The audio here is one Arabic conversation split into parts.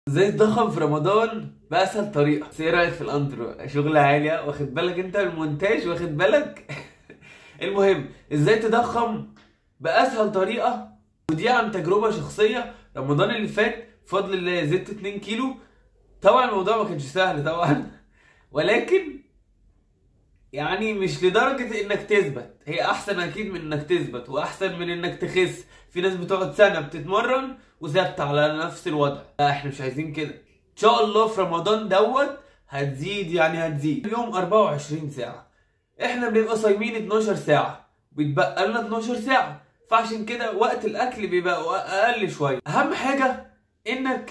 ازاي تضخم في رمضان بأسهل طريقة؟ بس ايه رأيك في الانترو؟ شغل عالية، واخد بالك انت المونتاج، واخد بالك؟ المهم، ازاي تضخم بأسهل طريقة؟ ودي عن تجربة شخصية. رمضان اللي فات بفضل الله زدت 2 كيلو. طبعا الموضوع ما كانش سهل طبعا، ولكن يعني مش لدرجة انك تثبت. هي احسن اكيد من انك تثبت، واحسن من انك تخس. في ناس بتقعد سنة بتتمرن وثابتة على نفس الوضع. لا، احنا مش عايزين كده. ان شاء الله في رمضان هتزيد، يعني هتزيد. اليوم 24 ساعة، احنا بنبقى صايمين 12 ساعة، بيتبقى لنا 12 ساعة. فعشان كده وقت الاكل بيبقى اقل شوية. اهم حاجة انك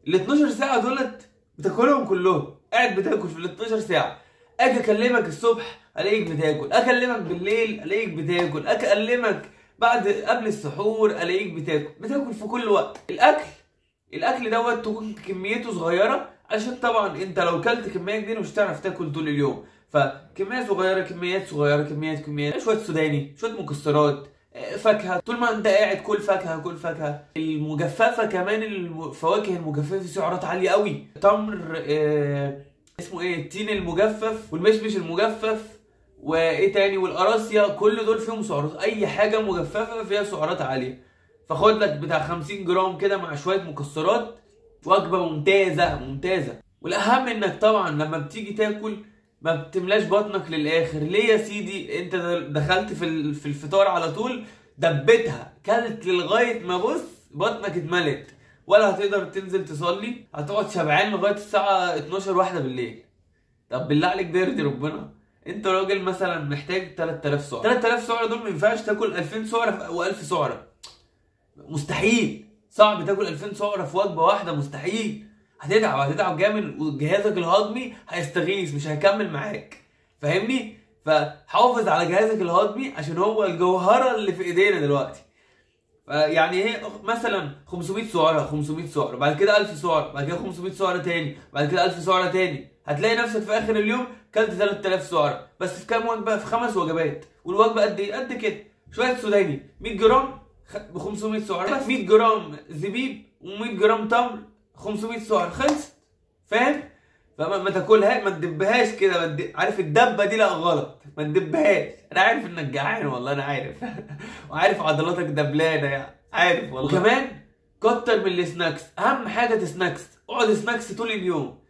ال 12 ساعة دولت بتاكلهم كلهم. قاعد بتاكل في ال 12 ساعة. اجي اكلمك الصبح الاقيك بتاكل، اكلمك بالليل الاقيك بتاكل، اكلمك قبل السحور الاقيك بتاكل في كل وقت. الاكل دوت تكون كميته صغيره، عشان طبعا انت لو كلت كميه كبيره مش هتعرف تاكل طول اليوم. فكميه صغيره، كميات صغيره، كميات، شويه سوداني، شويه مكسرات، فاكهه. طول ما انت قاعد كل فاكهه، كل فاكهه. المجففه كمان، الفواكه المجففه في سعرات عاليه قوي. تمر، اسمه ايه، التين المجفف، والمشمش المجفف، وايه تاني، والقراصية. كل دول فيهم سعرات. اي حاجه مجففه فيها سعرات عاليه. فخد لك بتاع 50 جرام كده مع شويه مكسرات. وجبه ممتازه. والاهم انك طبعا لما بتيجي تاكل ما بتملاش بطنك للاخر. ليه يا سيدي؟ انت دخلت في الفطار على طول، دبتها، كلت لغايه ما بطنك اتملت، ولا هتقدر تنزل تصلي. هتقعد شبعان لغايه الساعه 12 واحده بالليل. طب بالله عليك ده يرضي ربنا؟ انت راجل مثلا محتاج 3000 سعره. 3000 سعره دول ما ينفعش تاكل 2000 سعره و1000 سعره. مستحيل. صعب تاكل 2000 سعره في وجبه واحده، مستحيل. هتتعب جامد، وجهازك الهضمي هيستغيث، مش هيكمل معاك. فاهمني؟ فحافظ على جهازك الهضمي عشان هو الجوهره اللي في ايدينا دلوقتي. يعني هي مثلا 500 سعره، بعد كده 1000 سعره، بعد كده 500 سعره تاني، بعد كده 1000 سعره تاني. هتلاقي نفسك في اخر اليوم كلت 3000 سعره، بس في كام وجبه؟ في 5 وجبات. والوجبه قد ايه؟ قد كده. شويه سوداني 100 جرام ب 500 سعره، بس 100 جرام زبيب و100 جرام تمر 500 سعره، خلصت. فاهم؟ فما تاكلها، ما تدبهاش كده. عارف الدبه دي؟ لا غلط، ما تدبهاش. انا عارف انك جعان والله، انا عارف. وعارف عضلاتك دبلانه، يعني عارف والله. وكمان كتر من السناكس. اهم حاجه تسناكس. اقعد سناكس طول اليوم.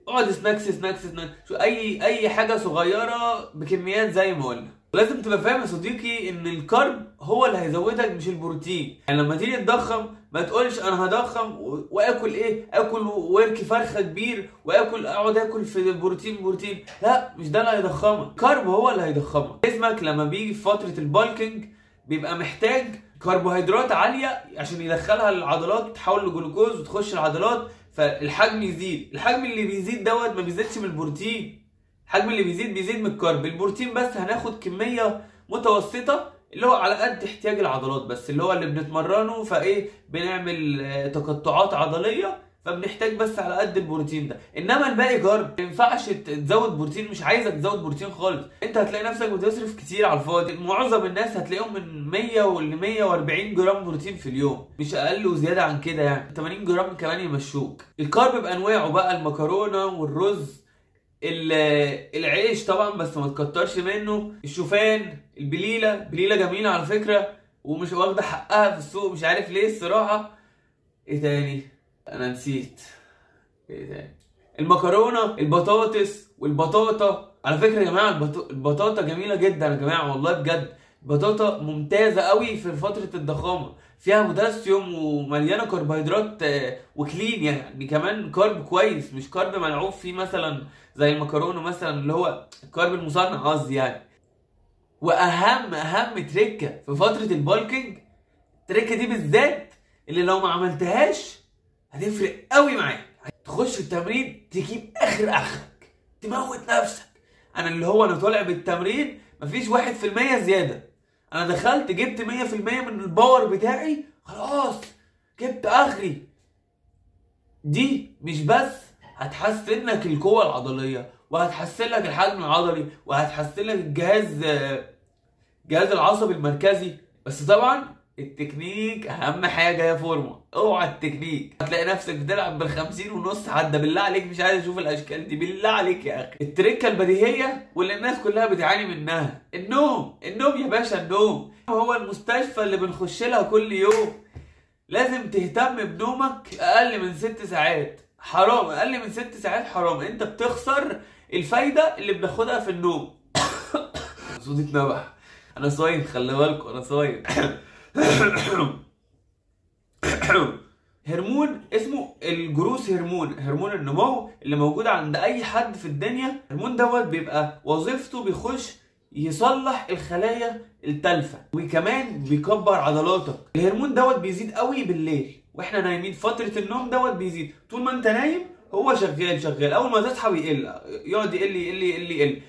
اقعد سناكس. شو اي حاجه صغيره بكميات زي ما قلنا. لازم تبقى فاهم يا صديقي ان الكارب هو اللي هيزودك مش البروتين. يعني لما تيجي تضخم ما تقولش انا هضخم واكل ايه، اكل واركي فرخه كبير، اقعد اكل في بروتين. لا، مش ده اللي هيضخمك. الكارب هو اللي هيضخمك. جسمك لما بيجي في فتره البالكينج بيبقى محتاج كربوهيدرات عاليه عشان يدخلها للعضلات، تحول لجلوكوز وتخش العضلات، فالحجم يزيد. الحجم اللي بيزيد دوت ما بيزيدش من البروتين. الحجم اللي بيزيد من الكارب. البروتين بس هناخد كميه متوسطه، اللي هو على قد احتياج العضلات بس، اللي هو اللي بنتمرنه. فايه، بنعمل تقطعات عضليه، فبنحتاج بس على قد البروتين ده. انما الباقي كارب. ما ينفعش تزود بروتين، مش عايزك تزود بروتين خالص. انت هتلاقي نفسك بتصرف كتير على الفاضي. معظم الناس هتلاقيهم من 100 ل 140 جرام بروتين في اليوم، مش اقل وزياده عن كده. يعني 80 جرام كمان يمشوك. الكارب بانواعه بقى، المكرونه والرز، العيش طبعا بس ما تكترش منه، الشوفان، البليله جميله على فكره، ومش واخده حقها في السوق، مش عارف ليه الصراحه. ايه تاني؟ انا نسيت. ايه تاني؟ المكرونه، البطاطس والبطاطا. على فكره يا جماعه البطاطا جميله جدا يا جماعه، والله بجد. البطاطا ممتازه قوي في فتره الضخامه. فيها بوتاسيوم ومليانه كربوهيدرات وكلين. يعني كمان كارب كويس، مش كارب ملعوب فيه مثلا زي المكرونه مثلا، اللي هو الكارب المصنع قصدي يعني. واهم تريكه في فتره البالكينج، التريكه دي بالذات اللي لو ما عملتهاش هتفرق قوي معاك. تخش التمرين تجيب اخرك، تموت نفسك. انا طالع بالتمرين مفيش 1% زياده. انا دخلت جبت 100% من الباور بتاعي، خلاص جبت اخري. دي مش بس هتحسن لك القوه العضليه، وهتحسن لك الحجم العضلي، وهتحسن لك الجهاز العصبي المركزي. بس طبعا التكنيك اهم حاجه يا فورمه، اوعى التكنيك هتلاقي نفسك بتلعب بال50.5 عدى. بالله عليك مش عايز اشوف الاشكال دي، بالله عليك يا اخي. التركه البديهيه واللي الناس كلها بتعاني منها، النوم يا باشا. النوم هو المستشفى اللي بنخش لها كل يوم. لازم تهتم بنومك اقل من 6 ساعات، حرام اقل من 6 ساعات حرام. انت بتخسر الفايده اللي بناخدها في النوم. صوتي اتنبح، انا صايم خلي بالكم، انا صايم. هرمون اسمه الجروث هرمون، هرمون النمو اللي موجود عند اي حد في الدنيا. الهرمون دوت بيبقى وظيفته بيخش يصلح الخلايا التالفه، وكمان بيكبر عضلاتك. الهرمون دوت بيزيد قوي بالليل واحنا نايمين، فتره النوم دوت بيزيد. طول ما انت نايم هو شغال، اول ما تصحى بيقل، يقعد يقل.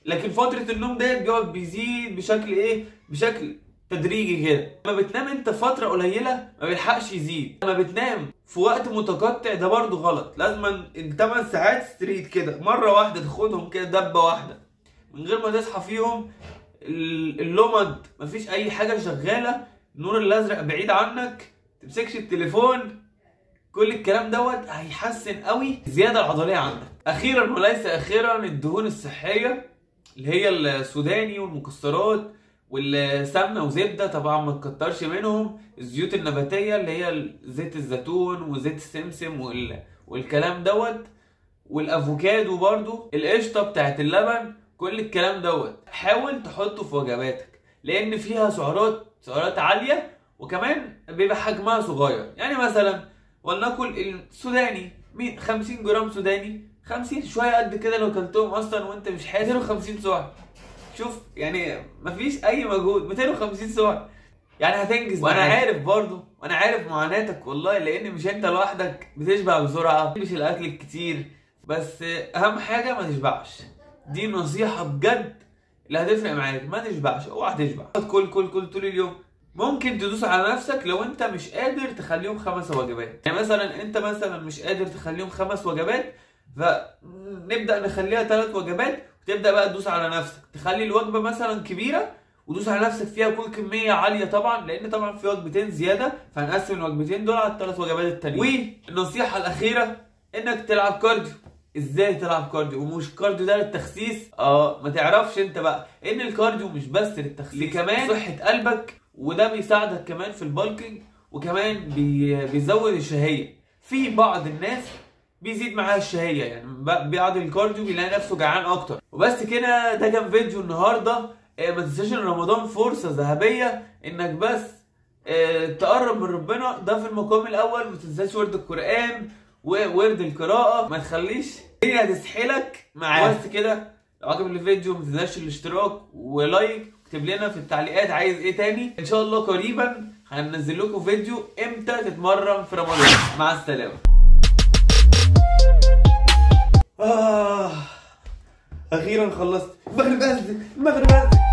لكن فتره النوم ديت بيقعد بيزيد بشكل ايه؟ بشكل تدريجي كده. لما بتنام انت فتره قليله ما بيلحقش يزيد. لما بتنام في وقت متقطع ده برضو غلط. لازم ال8 ساعات ستريت كده مره واحده تاخدهم كده دبه واحده من غير ما تصحى فيهم. اللمض مفيش اي حاجه شغاله، النور الازرق بعيد عنك، تمسكش التليفون. كل الكلام دوت هيحسن قوي الزياده العضليه عندك. اخيرا وليس اخيرا، الدهون الصحيه اللي هي السوداني والمكسرات والسمنه وزبده، طبعا ما تكترش منهم. الزيوت النباتيه اللي هي زيت الزيتون وزيت السمسم والكلام دوت، والافوكادو برضو، القشطه بتاعت اللبن، كل الكلام دوت حاول تحطه في وجباتك، لان فيها سعرات عاليه، وكمان بيبقى حجمها صغير. يعني مثلا ولناكل السوداني 50 جرام سوداني، 50 شويه قد كده لو كلتهم اصلا وانت مش حاسس. 250 سعر، شوف يعني مفيش اي مجهود، 250 سعر يعني هتنجز. وانا عارف برضو، وانا عارف معاناتك والله، لان مش انت لوحدك بتشبع بسرعه، مش الاكل الكتير، بس اهم حاجه ما تشبعش. دي نصيحه بجد اللي هتفرق معاك، ما تشبعش، اوعى تشبع. كل طول اليوم. ممكن تدوس على نفسك لو انت مش قادر تخليهم 5 وجبات. يعني مثلا انت مش قادر تخليهم 5 وجبات، فنبدا نخليها 3 وجبات، وتبدا بقى تدوس على نفسك تخلي الوجبه مثلا كبيره، ودوس على نفسك فيها كل كميه عاليه طبعا، لان طبعا في وجبتين زياده، فهنقسم الوجبتين دول على ال3 وجبات التانيين. والنصيحه الاخيره انك تلعب كارديو. ازاي تلعب كارديو؟ ومش كارديو ده للتخسيس، ما تعرفش انت بقى ان الكارديو مش بس للتخسيس، كمان صحه قلبك، وده بيساعدك كمان في البالكينج، وكمان بيزود الشهيه. في بعض الناس بيزيد معاها الشهيه، يعني بعد الكارديو بيلاقي نفسه جعان اكتر. وبس كده، ده كان فيديو النهارده. ما تنساش ان رمضان فرصه ذهبيه انك بس تقرب من ربنا، ده في المقام الاول. ما تنساش ورد القران وورد القراءه، ما تخليش الدنيا تسحلك معاك. بس كده، لو عجب الفيديو ما تنساش الاشتراك ولايك، اكتب لنا في التعليقات عايز ايه تاني. ان شاء الله قريبا هننزل لكم فيديو امتى تتمرن في رمضان. مع السلامه. اخيرا خلصت. المغرب أذن.